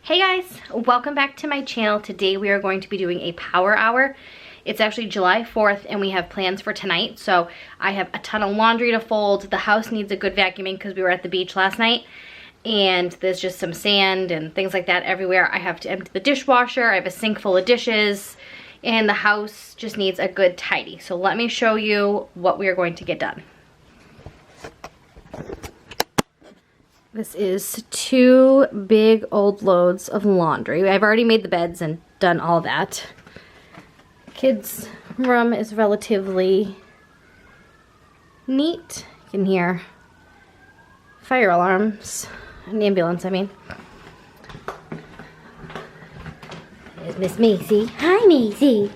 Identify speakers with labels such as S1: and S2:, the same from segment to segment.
S1: Hey guys, welcome back to my channel. Today we are going to be doing a power hour. It's actually July 4th and we have plans for tonight. So I have a ton of laundry to fold. The house needs a good vacuuming because we were at the beach last night and there's just some sand and things like that everywhere. I have to empty the dishwasher. I have a sink full of dishes and the house just needs a good tidy. So let me show you what we are going to get done. This is 2 big old loads of laundry. I've already made the beds and done all that. Kids' room is relatively neat. You can hear fire alarms, an ambulance, I mean. There's Miss Macy. Hi, Macy.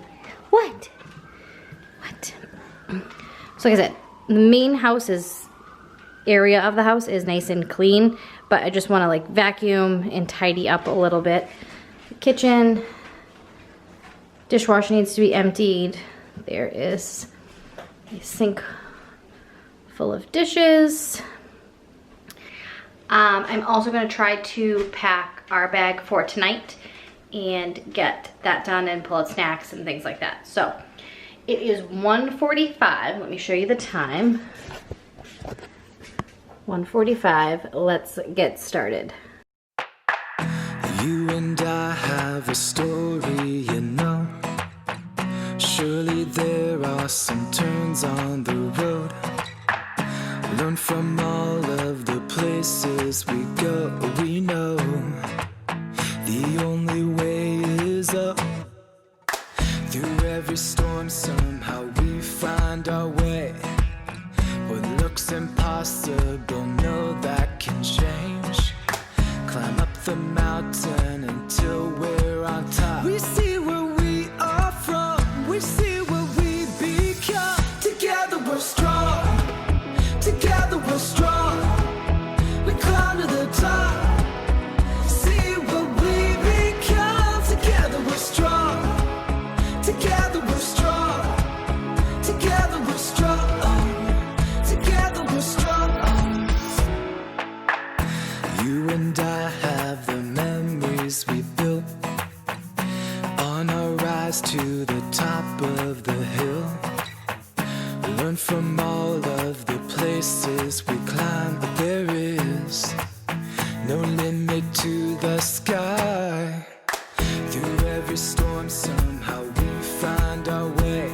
S1: What? So like I said, the main house area of the house is nice and clean, but I just want to like vacuum and tidy up a little bit. The kitchen, dishwasher needs to be emptied. There is a sink full of dishes. I'm also going to try to pack our bag for tonight and get that done and pull out snacks and things like that. So it is 1:45. Let me show you the time. 1:45, let's get started.
S2: You and I have a story, you know. Surely there are some turns on the road. Learn from all of the places we go. We know the only way is up. Through every storm somehow we find our way. What looks impossible, know that can change. Climb up the mountain until we're on top. We see where we are from, we see what we become. Together we're strong, together we're strong. We climb to the top, see what we become. Together we're strong, together we're strong, together we're strong. You and I have the memories we built on our rise to the top of the hill. Learn from all of the places we climb, but there is no limit to the sky. Through every storm somehow we find our way.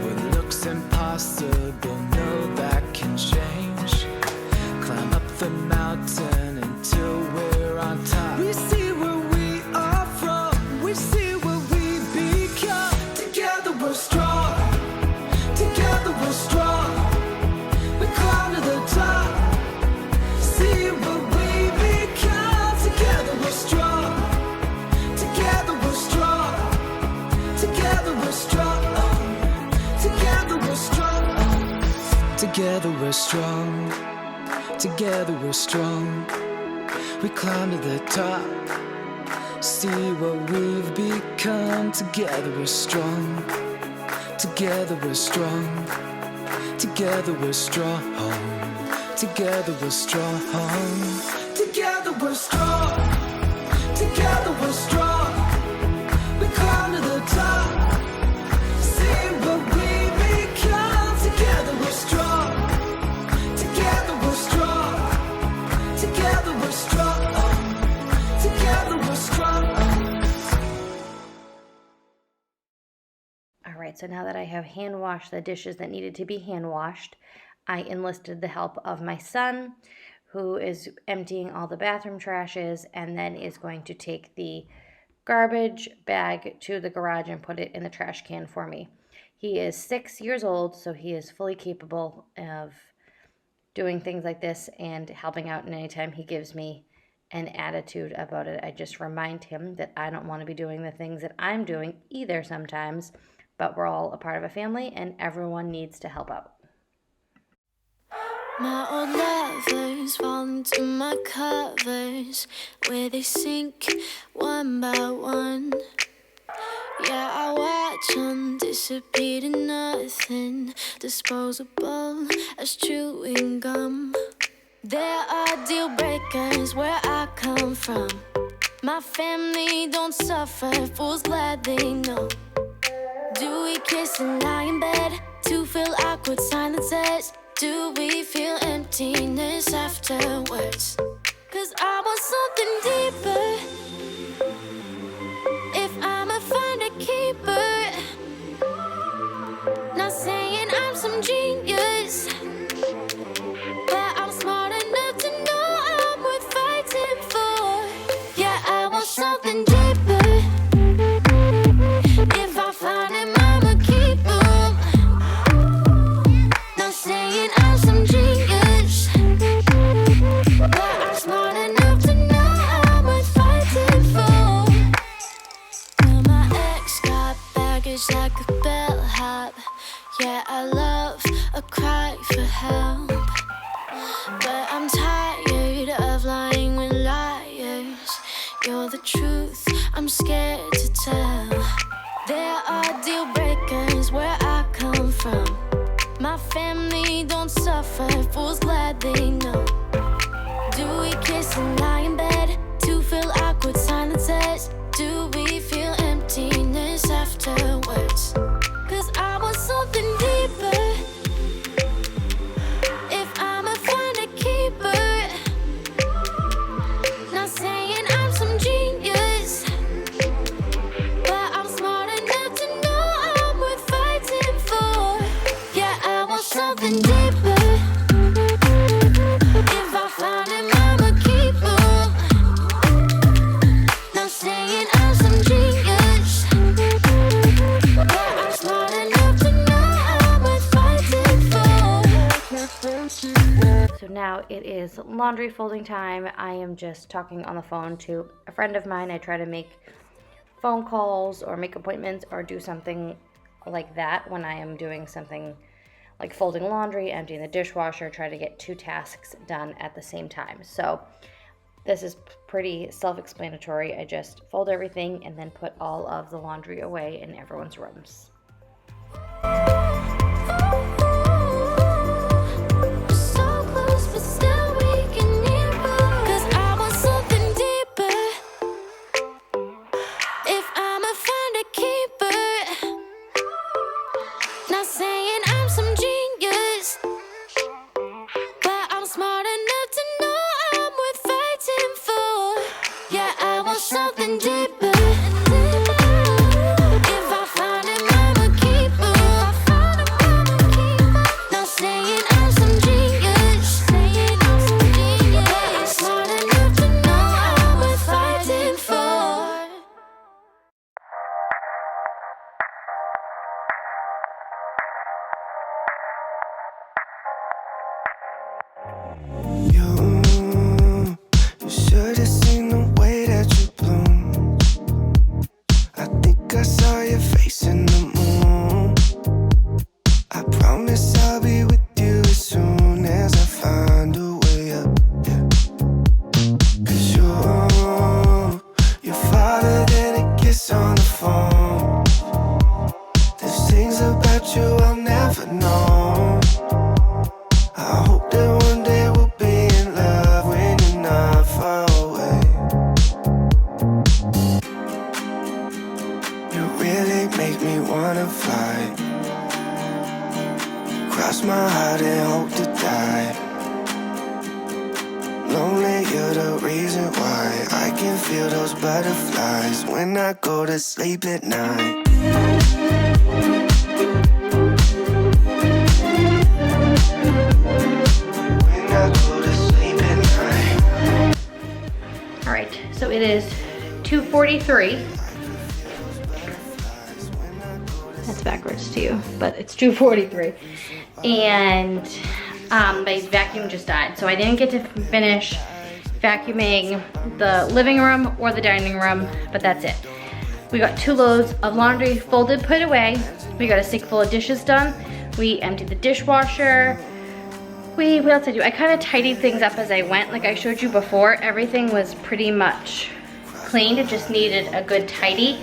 S2: What looks impossible, know that can change. Climb up the mountain until we're on top. We see where we are from, we see what we become. Together we're strong, together we're strong. We climb to the top, see what we become. Together we're strong, together we're strong, together we're strong, together we're strong, together we're strong. Together we're strong, we climb to the top, see what we've become. Together we're strong, together we're strong, together we're strong, together we're strong, together we're strong, together we're strong. We climb to the top, see what we become. Together we're strong, together we're strong. Together we're strong, together we're strong.
S1: All right, so now that I have hand washed the dishes that needed to be hand washed, I enlisted the help of my son, who is emptying all the bathroom trashes and then is going to take the garbage bag to the garage and put it in the trash can for me. He is 6 years old, so he is fully capable of doing things like this and helping out, and anytime he gives me an attitude about it, I just remind him that I don't want to be doing the things that I'm doing either sometimes, but we're all a part of a family and everyone needs to help out.
S3: My old lovers fall into my covers where they sink one by one. Yeah, I watch them disappear to nothing, disposable as chewing gum. There are deal breakers where I come from. My family don't suffer, fools glad they know. Do we kiss and lie in bed to fill awkward silences? Do we feel emptiness afterwards? 'Cause I want something deeper. If I'ma find a keeper, not saying I'm some genius, but I'm smart enough to know I'm worth fighting for. Yeah, I want something deeper. If I find him, I'ma keep him. Not saying I'm some genius, but I'm smart enough to know I'm worth fighting for. Well, my ex got baggage like a bellhop. Yeah, I love a cry for help, but I'm tired of lying with liars. You're the truth, I'm scared to tell. There are deal breakers where I come from. My family don't suffer, fools glad they know. Do we kiss and lie in bed to fill awkward silences? Do we feel emptiness afterwards? 'Cause I want something deeper. If I'ma find a keeper, not saying I'm some genius, but I'm smart enough to know I'm worth fighting for. Yeah, I want something deeper. If I find him, I'ma keep him. Not saying I'm some genius, but I'm smart enough to know I'm worth fighting for.
S1: So now it is laundry folding time. I am just talking on the phone to a friend of mine. I try to make phone calls or make appointments or do something like that when I am doing something like folding laundry, emptying the dishwasher, try to get 2 tasks done at the same time. So this is pretty self-explanatory. I just fold everything and then put all of the laundry away in everyone's rooms.
S3: So close, but still we can hear. 'Cause I want something deeper. If I'ma find a keeper, not saying I'm some genius, but I'm smart enough to know I'm worth fighting for. Yeah, I want something deeper. If I find him, I'ma keep him. Not saying I'm some genius, but I'm smart enough to know I'm worth fighting for.
S2: You should have seen the way that you bloom. I think I saw your face in the moon. I promise I'll be with you as soon as I find a way up. Yeah. 'Cause you're farther than a kiss on the phone. There's things about you I'll never know. I hope that one day we'll be in love when you're not far away. You really make me wanna fly. Cross my heart and hope to die. Lonely, you're the reason why I can feel those butterflies when I go to sleep at night. When I go to sleep at night.
S1: All right, so it is 2:43. That's backwards to you, but it's 2:43. And my vacuum just died, so I didn't get to finish vacuuming the living room or the dining room, but that's it. We got 2 loads of laundry folded, put away. We got a sink full of dishes done. We emptied the dishwasher. What else did I do? I kind of tidied things up as I went. Like I showed you before, everything was pretty much cleaned. It just needed a good tidy.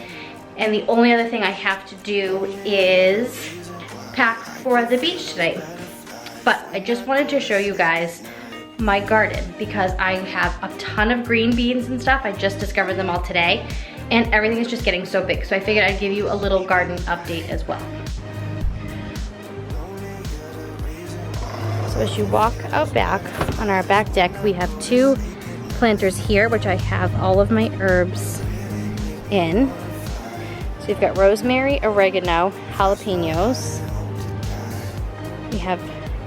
S1: And the only other thing I have to do is pack for the beach tonight. But I just wanted to show you guys my garden because I have a ton of green beans and stuff. I just discovered them all today and everything is just getting so big. So I figured I'd give you a little garden update as well. So as you walk out back on our back deck, we have 2 planters here, which I have all of my herbs in. So you've got rosemary, oregano, jalapenos. We have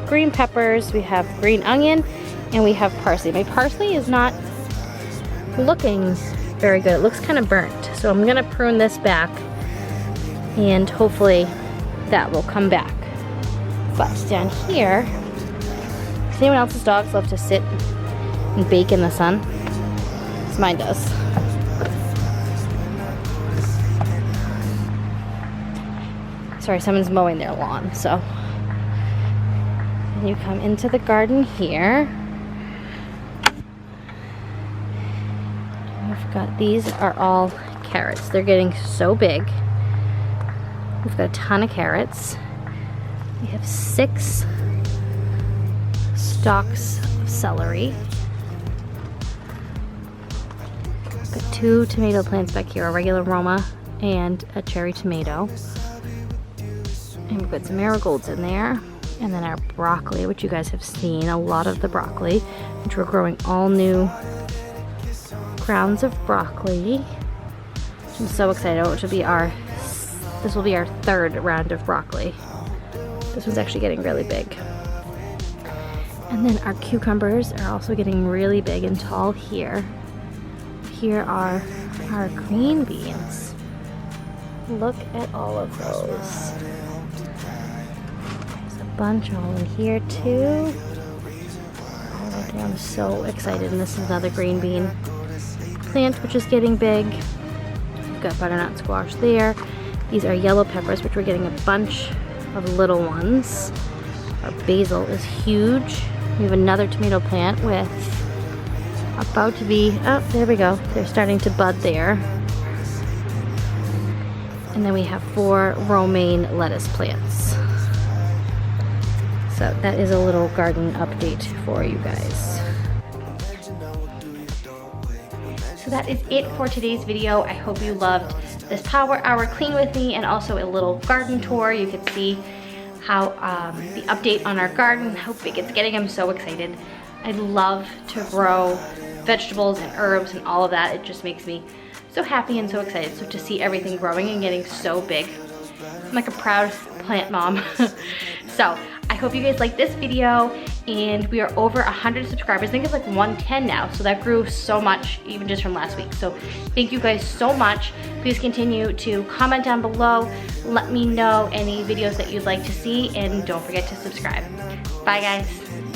S1: green peppers, we have green onion, and we have parsley. My parsley is not looking very good. It looks kind of burnt. So I'm gonna prune this back and hopefully that will come back. But down here, does anyone else's dogs love to sit and bake in the sun? Because mine does. Sorry, someone's mowing their lawn, so. And you come into the garden here. We've got, these are all carrots. They're getting so big. We've got a ton of carrots. We have 6 stalks of celery. We've got 2 tomato plants back here, a regular Roma and a cherry tomato. And we've got some marigolds in there. And then our broccoli, which you guys have seen, a lot of the broccoli, which we're growing all new grounds of broccoli. I'm so excited, which will be this will be our 3rd round of broccoli. This one's actually getting really big. And then our cucumbers are also getting really big and tall here. Here are our green beans. Look at all of those. There's a bunch all in here too. I'm so excited, and this is another green bean plant which is getting big. We've got butternut squash there. These are yellow peppers, which we're getting a bunch of little ones. Our basil is huge. We have another tomato plant with about to be, oh, there we go. They're starting to bud there. And then we have 4 romaine lettuce plants. So that is a little garden update for you guys. So that is it for today's video. I hope you loved this Power Hour Clean with me and also a little garden tour. You could see how the update on our garden, how big it's getting. I'm so excited. I love to grow vegetables and herbs and all of that. It just makes me so happy and so excited. So to see everything growing and getting so big, I'm like a proud plant mom. So I hope you guys like this video, and we are over 100 subscribers. I think it's like 110 now, so that grew so much even just from last week. So thank you guys so much. Please continue to comment down below. Let me know any videos that you'd like to see, and don't forget to subscribe. Bye guys.